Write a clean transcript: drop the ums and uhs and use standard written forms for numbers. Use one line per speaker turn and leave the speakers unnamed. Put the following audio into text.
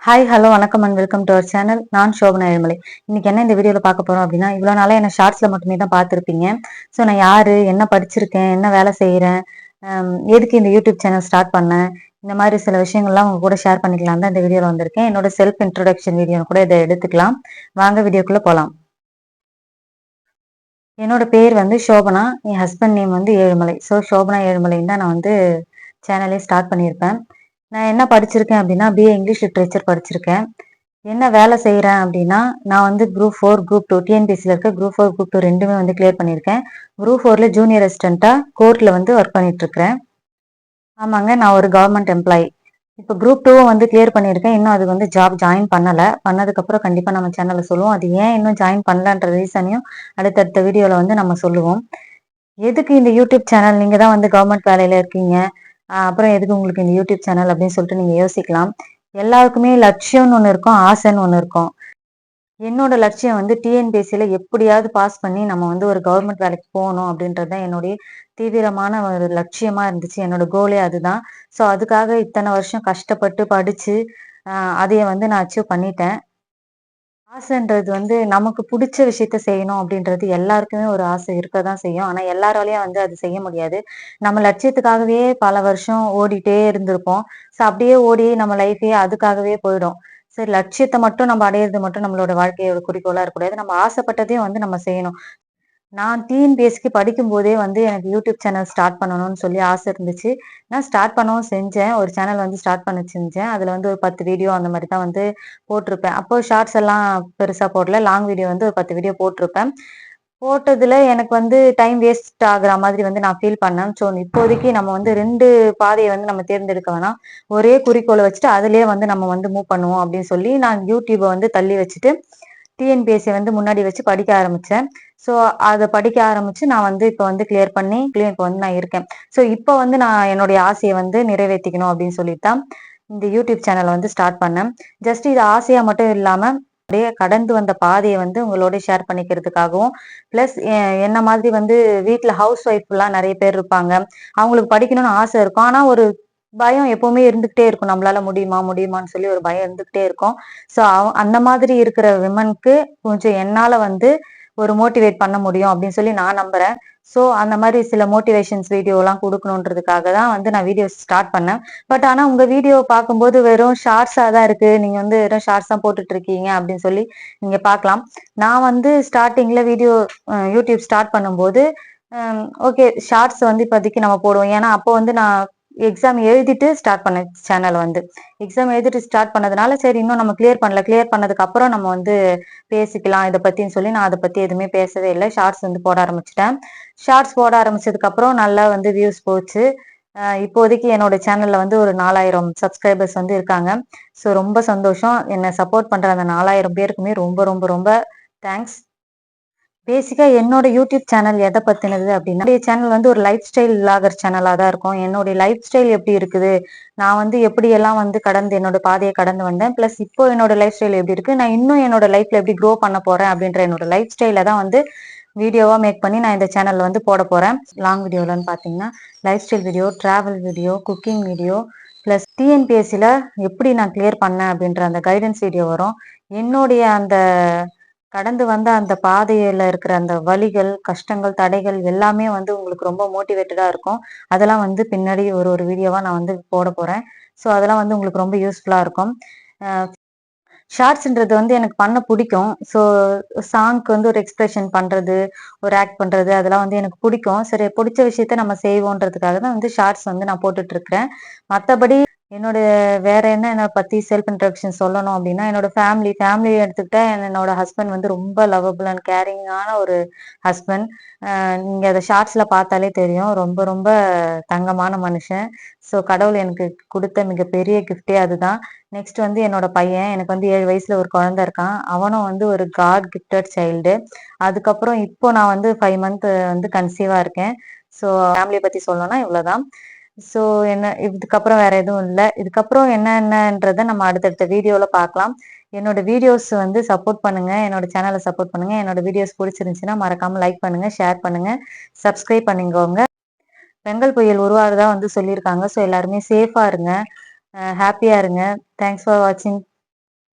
Hi hello வணக்கம் and welcome to our channel. நான் சோபனா ஏழுமலை. இன்னைக்கு என்ன இந்த வீடியோவில் பார்க்க போறோம் அப்படின்னா, இவ்வளோ நாளாக என்ன ஷார்ட்ஸில் மட்டுமே தான் பார்த்துருப்பீங்க. ஸோ நான் யாரு, என்ன படிச்சிருக்கேன், என்ன வேலை செய்கிறேன், எதுக்கு இந்த யூடியூப் சேனல் ஸ்டார்ட் பண்ணேன், இந்த மாதிரி சில விஷயங்கள்லாம் உங்க கூட ஷேர் பண்ணிக்கலாம் தான் இந்த வீடியோவில் வந்திருக்கேன். என்னோட செல்ஃப் இன்ட்ரோடக்ஷன் வீடியோன்னு கூட இதை எடுத்துக்கலாம். வாங்க வீடியோக்குள்ளே போகலாம். என்னோட பேர் வந்து சோபனா, என் ஹஸ்பண்ட் நேம் வந்து ஏழுமலை. ஸோ சோபனா ஏழுமலைன்னு தான் நான் வந்து சேனலே ஸ்டார்ட் பண்ணியிருப்பேன். நான் என்ன படிச்சிருக்கேன் அப்படின்னா, பிஏ இங்கிலீஷ் லிட்ரேச்சர் படிச்சிருக்கேன். என்ன வேலை செய்கிறேன் அப்படின்னா, நான் வந்து குரூப் 4, குரூப் 2 டிஎன்பிஎஸ்சியில் இருக்க குரூப் 4, குரூப் 2 ரெண்டுமே வந்து கிளியர் பண்ணியிருக்கேன். குரூப் 4ல ஜூனியர் அசிஸ்டண்ட்டாக கோர்ட்டில் வந்து ஒர்க் பண்ணிட்டு இருக்கிறேன். ஆமாங்க, நான் ஒரு கவர்மெண்ட் எம்ப்ளாயி. இப்போ குரூப் 2 வந்து கிளியர் பண்ணியிருக்கேன். இன்னும் அது வந்து ஜாப் ஜாயின் பண்ணலை. பண்ணதுக்கப்புறம் கண்டிப்பாக நம்ம சேனலில் சொல்லுவோம். அது ஏன் இன்னும் ஜாயின் பண்ணலன்ற ரீசனையும் அடுத்தடுத்த வீடியோவில் வந்து நம்ம சொல்லுவோம். எதுக்கு இந்த யூடியூப் சேனல்? நீங்கள் தான் வந்து கவர்மெண்ட் வேலையில் இருக்கீங்க, அப்புறம் எதுக்கு உங்களுக்கு இந்த யூடியூப் சேனல் அப்படின்னு சொல்லிட்டு நீங்கள் யோசிக்கலாம். எல்லாருக்குமே லட்சியம்னு ஒன்று இருக்கும், ஆசைன்னு ஒன்று இருக்கும். என்னோட லட்சியம் வந்து டிஎன்பிஎஸ்சியில் எப்படியாவது பாஸ் பண்ணி நம்ம வந்து ஒரு கவர்மெண்ட் வேலைக்கு போகணும் அப்படின்றது தான் என்னுடைய தீவிரமான ஒரு லட்சியமா இருந்துச்சு. என்னோட கோலே அதுதான். ஸோ அதுக்காக இத்தனை வருஷம் கஷ்டப்பட்டு படிச்சு அதைய வந்து நான் அச்சீவ் பண்ணிட்டேன். ஆசைன்றது வந்து நமக்கு பிடிச்ச விஷயத்த செய்யணும் அப்படின்றது எல்லாருக்குமே ஒரு ஆசை இருக்க தான் செய்யும். ஆனா எல்லாராலையும் வந்து அது செய்ய முடியாது. நம்ம லட்சியத்துக்காகவே பல வருஷம் ஓடிட்டே இருந்திருப்போம். ஸோ அப்படியே ஓடி நம்ம லைஃபே அதுக்காகவே போயிடும். சரி, லட்சியத்தை மட்டும் நம்ம அடையிறது மட்டும் நம்மளோட வாழ்க்கையோட குறிக்கோளா இருக்கக்கூடாது. நம்ம ஆசைப்பட்டதையும் வந்து நம்ம செய்யணும். நான் டிஎன்பிஎஸ்சிக்கு படிக்கும்போதே வந்து எனக்கு யூடியூப் சேனல் ஸ்டார்ட் பண்ணணும்னு சொல்லி ஆசை இருந்துச்சு. நான் ஸ்டார்ட் பண்ணவும் செஞ்சேன். ஒரு சேனல் வந்து ஸ்டார்ட் பண்ண செஞ்சேன். அதில வந்து ஒரு 10 வீடியோ அந்த மாரி தான் வந்து போட்டிருப்பேன். அப்போ ஷார்ட்ஸ் எல்லாம் பெருசா போடல. லாங் வீடியோ வந்து ஒரு 10 வீடியோ போட்டிருப்பேன். போட்டதுல எனக்கு வந்து டைம் வேஸ்ட் ஆகுற மாதிரி வந்து நான் ஃபீல் பண்ணேன். ஸோ இப்போதைக்கு நம்ம வந்து 2 பாதைய வந்து நம்ம தேர்ந்தெடுக்க வேணாம். ஒரே குறிக்கோள வச்சுட்டு அதிலேயே வந்து நம்ம வந்து மூவ் பண்ணுவோம் அப்படின்னு சொல்லி நான் யூடியூப வந்து தள்ளி வச்சுட்டு டிஎன்பிஎஸ்சி வந்து முன்னாடி வச்சு படிக்க ஆரம்பிச்சேன். ஸோ அத படிக்க ஆரம்பிச்சு நான் வந்து இப்ப வந்து கிளியர் இப்ப வந்து நான் இருக்கேன். ஸோ இப்ப வந்து நான் என்னுடைய ஆசைய வந்து நிறைவேத்திக்கணும் அப்படின்னு சொல்லிட்டு தான் இந்த யூடியூப் சேனல் வந்து ஸ்டார்ட் பண்ணேன். ஜஸ்ட் இது ஆசையா மட்டும் இல்லாம, அப்படியே கடந்து வந்த பாதைய வந்து உங்களோட ஷேர் பண்ணிக்கிறதுக்காகவும், பிளஸ் என்ன மாதிரி வந்து வீட்ல ஹவுஸ் ஒய்ஃப்லாம் நெறைய பேர் இருப்பாங்க. அவங்களுக்கு படிக்கணும்னு ஆசை இருக்கும். ஆனா ஒரு பயம் எப்பவுமே இருந்துகிட்டே இருக்கும். நம்மளால முடியுமா? முடியுமான்னு சொல்லி ஒரு பயம் இருந்துகிட்டே இருக்கும். ஸோ அந்த மாதிரி இருக்கிற விமன்க்கு கொஞ்சம் என்னால வந்து ஒரு மோட்டிவேட் பண்ண முடியும் அப்படின்னு சொல்லி நான் நம்புறேன். ஸோ அந்த மாதிரி சில மோட்டிவேஷன்ஸ் வீடியோலாம் குடுக்கணுன்றதுக்காக தான் வந்து நான் வீடியோஸ் ஸ்டார்ட் பண்ணேன். பட் ஆனா உங்க வீடியோ பார்க்கும்போது வெறும் ஷார்ட்ஸா தான் இருக்கு. நீங்க வந்து வெறும் ஷார்ட்ஸ் தான் போட்டுட்டு இருக்கீங்க அப்படின்னு சொல்லி நீங்க பார்க்கலாம். நான் வந்து ஸ்டார்ட்டிங்ல வீடியோ யூடியூப் ஸ்டார்ட் பண்ணும்போது, ஓகே, ஷார்ட்ஸ் வந்து இப்போதைக்கு நம்ம போடுவோம். ஏன்னா அப்போ வந்து நான் எக்ஸாம் எழுதிட்டு ஸ்டார்ட் பண்ண சேனல் வந்து. எக்ஸாம் எழுதிட்டு ஸ்டார்ட் பண்ணதுனால, சரி இன்னும் நம்ம கிளியர் பண்ணல. கிளியர் பண்ணதுக்கு அப்புறம் நம்ம வந்து பேசிக்கலாம் இத பத்தின்னு சொல்லி நான் அத பத்தி எதுவுமே பேசவே இல்ல. ஷார்ட்ஸ் வந்து போட ஆரம்பிச்சுட்டேன். ஷார்ட்ஸ் போட ஆரம்பிச்சதுக்கு அப்புறம் நல்லா வந்து வியூஸ் போச்சு. இப்போதைக்கு என்னோட சேனல்ல வந்து ஒரு 4000 சப்ஸ்கிரைபர்ஸ் வந்து இருக்காங்க. ஸோ ரொம்ப சந்தோஷம். என்ன சப்போர்ட் பண்ற அந்த 4000 பேருக்குமே ரொம்ப ரொம்ப ரொம்ப தேங்க்ஸ். பேசிக்கா என்னோட யூடியூப் சேனல் எத பத்தினது அப்படின்னா, என்னுடைய சேனல் வந்து ஒரு லைஃப் ஸ்டைல் விளாகர் சேனலா தான் இருக்கும். என்னுடைய லைஃப் ஸ்டைல் எப்படி இருக்குது, நான் வந்து எப்படியெல்லாம் வந்து கடந்து என்னோட பாதைய கடந்து வந்தேன். பிளஸ் இப்போ என்னோட லைஃப் ஸ்டைல் எப்படி இருக்கு, நான் இன்னும் என்னோட லைஃப்ல எப்படி க்ரோ பண்ண போறேன் அப்படின்ற என்னோட லைஃப் ஸ்டைல தான் வந்து வீடியோவா மேக் பண்ணி நான் இந்த சேனல்ல வந்து போட போறேன். லாங் வீடியோலன்னு பார்த்தீங்கன்னா, lifestyle video, travel video, cooking video, plus டிஎன்பிஎஸ்சில எப்படி நான் கிளியர் பண்ணேன் அப்படின்ற அந்த கைடன்ஸ் வீடியோ வரும். என்னுடைய அந்த கடந்து வந்த அந்த பாதையில இருக்கிற அந்த வலிகள், கஷ்டங்கள், தடைகள் எல்லாமே வந்து உங்களுக்கு ரொம்ப மோட்டிவேட்டடா இருக்கும். அதெல்லாம் வந்து பின்னாடி ஒரு ஒரு வீடியோவா நான் வந்து போட போறேன். ஸோ அதெல்லாம் வந்து உங்களுக்கு ரொம்ப யூஸ்ஃபுல்லா இருக்கும். அ ஷார்ட்ஸ்ன்றது வந்து எனக்கு பண்ண புடிக்கும். ஸோ சாங்க்கு வந்து ஒரு எக்ஸ்பிரஷன் பண்றது, ஒரு ஆக்ட் பண்றது அதெல்லாம் வந்து எனக்கு புடிக்கும். சரி, புடிச்ச விஷயத்த நம்ம செய்வோன்றதுக்காக தான் வந்து ஷார்ட்ஸ் வந்து நான் போட்டுட்டு இருக்கிறேன். மத்தபடி என்னோட வேற என்ன பத்தி செல்ஃப் இன்ட்ரோடக்ஷன் சொல்லணும் அப்படின்னா, என்னோட ஃபேமிலி எடுத்துக்கிட்டா என்னோட ஹஸ்பண்ட் வந்து ரொம்ப லவ்வபிள் அண்ட் கேரிங்கான ஒரு ஹஸ்பண்ட். நீங்க அத ஷார்ட்ஸ்ல பார்த்தாலே தெரியும். ரொம்ப ரொம்ப தங்கமான மனுஷன். ஸோ கடவுள் எனக்கு குடுத்த மிகப்பெரிய கிஃப்ட்டே அதுதான். நெக்ஸ்ட் வந்து என்னோட பையன். எனக்கு வந்து 7 வயசுல ஒரு குழந்தை இருக்கான். அவனும் வந்து ஒரு காட் கிஃப்டட் சைல்டு. அதுக்கப்புறம் இப்போ நான் வந்து 5 மந்த் வந்து கன்சீவா இருக்கேன். ஸோ ஃபேமிலிய பத்தி சொல்லணும்னா இவ்வளோதான். ஸோ என்ன இதுக்கப்புறம் வேற எதுவும் இல்ல. இதுக்கப்புறம் என்னன்றத நம்ம அடுத்தடுத்த வீடியோல பார்க்கலாம். என்னோட வீடியோஸ் வந்து சப்போர்ட் பண்ணுங்க. என்னோட சேனல சப்போர்ட் பண்ணுங்க. என்னோட வீடியோஸ் புடிச்சிருந்துச்சுன்னா மறக்காம லைக் பண்ணுங்க, ஷேர் பண்ணுங்க, சப்ஸ்கிரைப் பண்ணிக்கோங்க. பெங்கல் புயல் உருவாகுறதா வந்து சொல்லியிருக்காங்க. ஸோ எல்லாருமே சேஃபா இருங்க. ஹாப்பியா இருங்க. தேங்க்ஸ் ஃபார் வாட்சிங்.